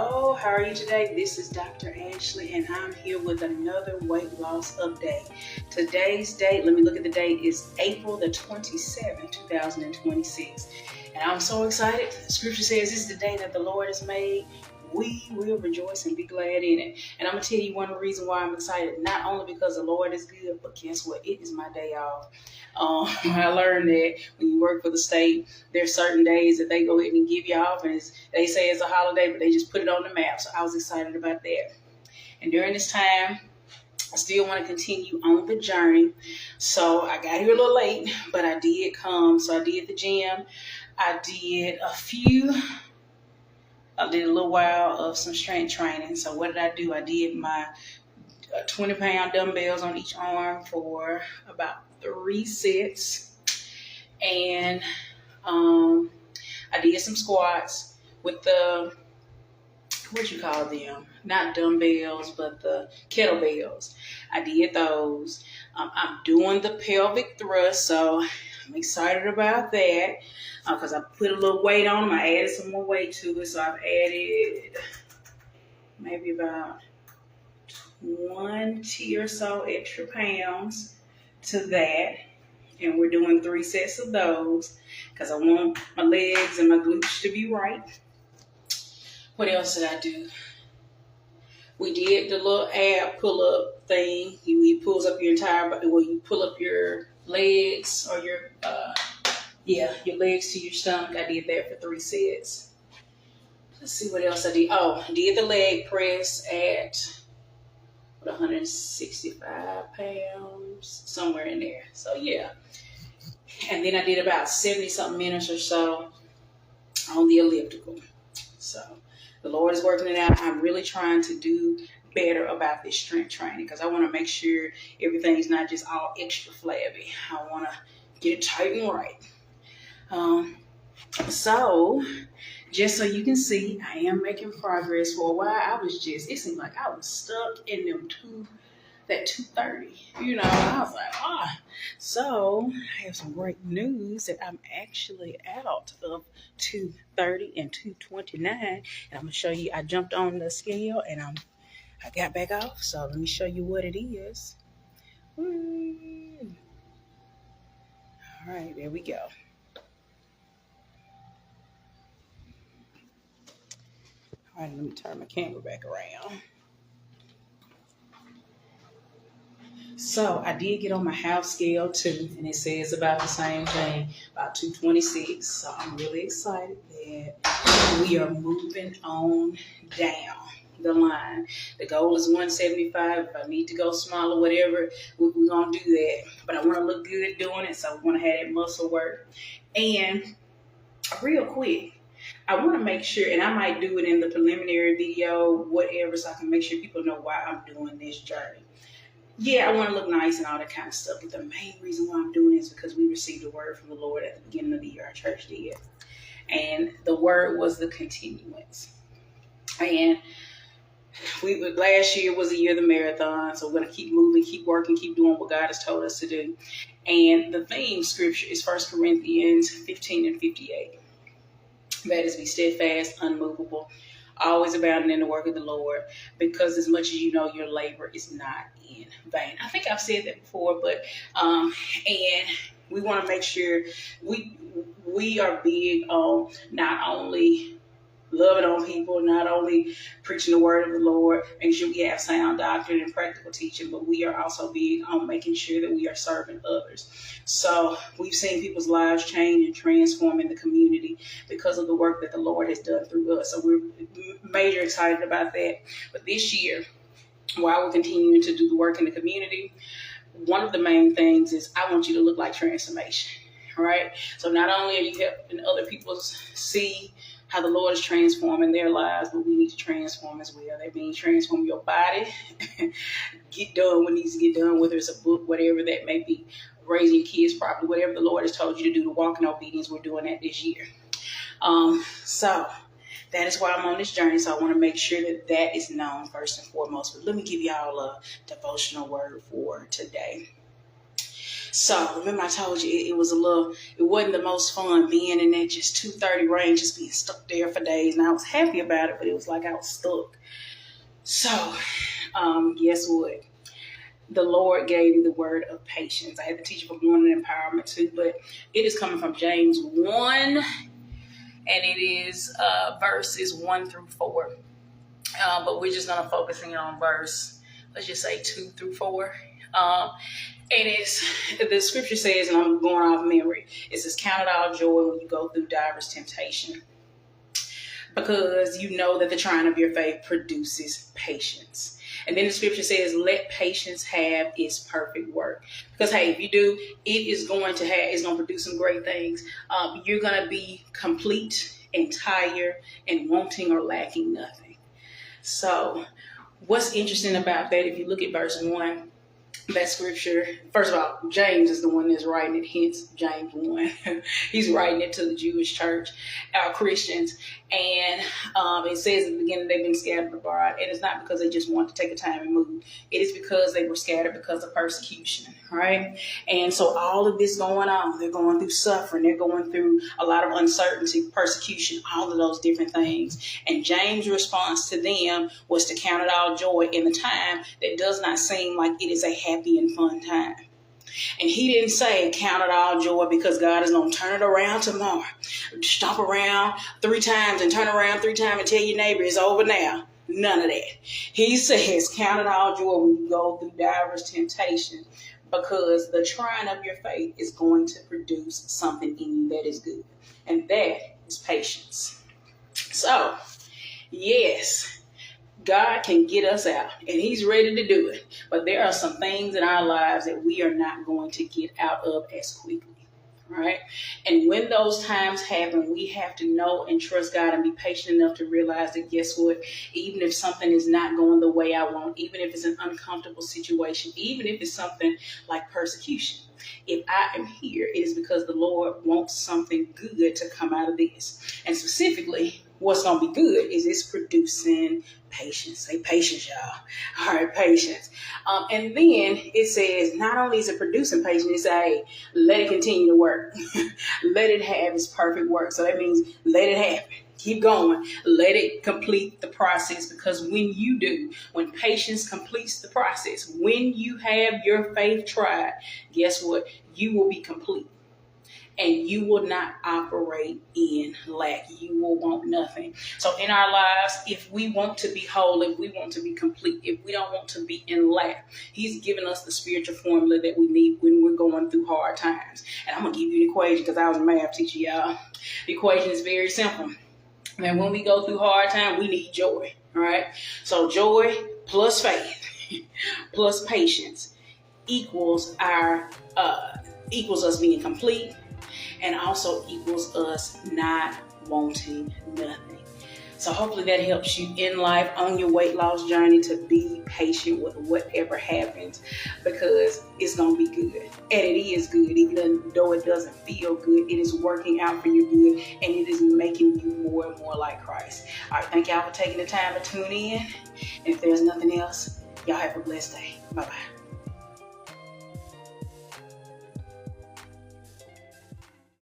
Hello, how are you today? This is Dr. Ashley, and I'm here with another weight loss update. Today's date, let me look at the date, is April the 27th, 2026. And I'm so excited. The scripture says this is the day that the Lord has made. We will rejoice and be glad in it. And I'm going to tell you one reason why I'm excited. Not only because the Lord is good, but guess what? It is my day off. I learned that when you work for the state, there's certain days that they go ahead and give you off, and they say it's a holiday, but they just put it on the map. So I was excited about that. And during this time, I still want to continue on the journey. So I got here a little late, but I did come. So I did the gym. I did a little while of some strength training. So what did I do? I did my 20-pound dumbbells on each arm for about 3 sets. And I did some squats with the, what you call them? Not dumbbells, but the kettlebells. I did those. I'm doing the pelvic thrust, so I'm excited about that because I put a little weight on them. I added some more weight to it, so I've added maybe about 20 or so extra pounds to that. And we're doing 3 sets of those because I want my legs and my glutes to be right. What else did I do? We did the little ab pull-up thing. He pulls up your entire body. Well, you pull up your legs or your legs to your stomach. I did that for 3 sets. Let's see what else I did. Oh, I did the leg press at 165 pounds, somewhere in there. So yeah. And then I did about 70-something minutes or so on the elliptical. So the Lord is working it out. I'm really trying to do better about this strength training because I want to make sure everything's not just all extra flabby. I want to get it tight and right. So just so you can see, I am making progress. For a while, it seemed like I was stuck in that 230, and I was like, So I have some great news that I'm actually out of 230 and 229, and I'm gonna show you. I jumped on the scale and I got back off. So let me show you what it is. All right, there we go. All right, let me turn my camera back around. So I did get on my house scale too, and it says about the same thing, about 226. So I'm really excited that we are moving on down the line. The goal is 175. If I need to go smaller, whatever, we're going to do that. But I want to look good doing it, so I want to have that muscle work. And real quick, I want to make sure, and I might do it in the preliminary video, whatever, so I can make sure people know why I'm doing this journey. Yeah, I want to look nice and all that kind of stuff, but the main reason why I'm doing it is because we received a word from the Lord at the beginning of the year. Our church did. And the word was the continuance. And last year was the year of the marathon, so we're going to keep moving, keep working, keep doing what God has told us to do. And the theme scripture is 1 Corinthians 15 and 58. That is, be steadfast, unmovable, always abounding in the work of the Lord, because as much as you know, your labor is not in vain. I think I've said that before, but and we want to make sure we are big on not only loving on people, not only preaching the word of the Lord, making sure we have sound doctrine and practical teaching, but we are also big on making sure that we are serving others. So we've seen people's lives change and transform in the community because of the work that the Lord has done through us. So we're major excited about that. But this year, while we're continuing to do the work in the community, one of the main things is I want you to look like transformation. All right. So not only are you helping other people see how the Lord is transforming their lives, but we need to transform as well. That means transform your body, get done what needs to get done, whether it's a book, whatever that may be, raising your kids properly, whatever the Lord has told you to do to walk in obedience, we're doing that this year. So that is why I'm on this journey. So I want to make sure that is known first and foremost. But let me give y'all a devotional word for today. So remember I told you it wasn't the most fun being in that just 230 range, just being stuck there for days. And I was happy about it, but it was like I was stuck. So guess what? The Lord gave me the word of patience. I had to teach you from Morning Empowerment too, but it is coming from James 1, and it is verses 1 through 4. But we're just going to focus in on verse, let's just say 2 through 4. And the scripture says, and I'm going off memory, it says, count it all joy when you go through diverse temptation, because you know that the trying of your faith produces patience. And then the scripture says, let patience have its perfect work. Because, hey, if you do, it's going to produce some great things. You're going to be complete, entire, and wanting or lacking nothing. So what's interesting about that, if you look at verse 1, that scripture, first of all, James is the one that's writing it, hence James 1. He's writing it to the Jewish church, our Christians. And it says at the beginning they've been scattered abroad. And it's not because they just want to take a time and move. It is because they were scattered because of persecution, right? And so all of this going on, they're going through suffering. They're going through a lot of uncertainty, persecution, all of those different things. And James' response to them was to count it all joy in the time that does not seem like it is a happy and fun time. And he didn't say count it all joy because God is going to turn it around tomorrow. Stomp around 3 times and turn around 3 times and tell your neighbor it's over now. None of that. He says count it all joy when you go through diverse temptation, because the trying of your faith is going to produce something in you that is good. And that is patience. So, yes, God can get us out, and he's ready to do it. But there are some things in our lives that we are not going to get out of as quickly, right? And when those times happen, we have to know and trust God and be patient enough to realize that, guess what? Even if something is not going the way I want, even if it's an uncomfortable situation, even if it's something like persecution, if I am here, it is because the Lord wants something good to come out of this. And specifically, what's going to be good is it's producing patience. Say patience, y'all. All right, patience. And then it says, not only is it producing patience, it says, hey, let it continue to work. Let it have its perfect work. So that means let it happen. Keep going. Let it complete the process, because when patience completes the process, when you have your faith tried, guess what? You will be complete. And you will not operate in lack. You will want nothing. So in our lives, if we want to be whole, if we want to be complete, if we don't want to be in lack, he's given us the spiritual formula that we need when we're going through hard times. And I'm going to give you the equation because I was a math teacher, y'all. The equation is very simple. And when we go through hard time, we need joy, all right? So joy plus faith plus patience equals us being complete, and also equals us not wanting nothing. So hopefully that helps you in life on your weight loss journey to be patient with whatever happens, because it's going to be good. And it is good. Even though it doesn't feel good, it is working out for your good, and it is making you more and more like Christ. All right, thank y'all for taking the time to tune in. And if there's nothing else, y'all have a blessed day. Bye-bye.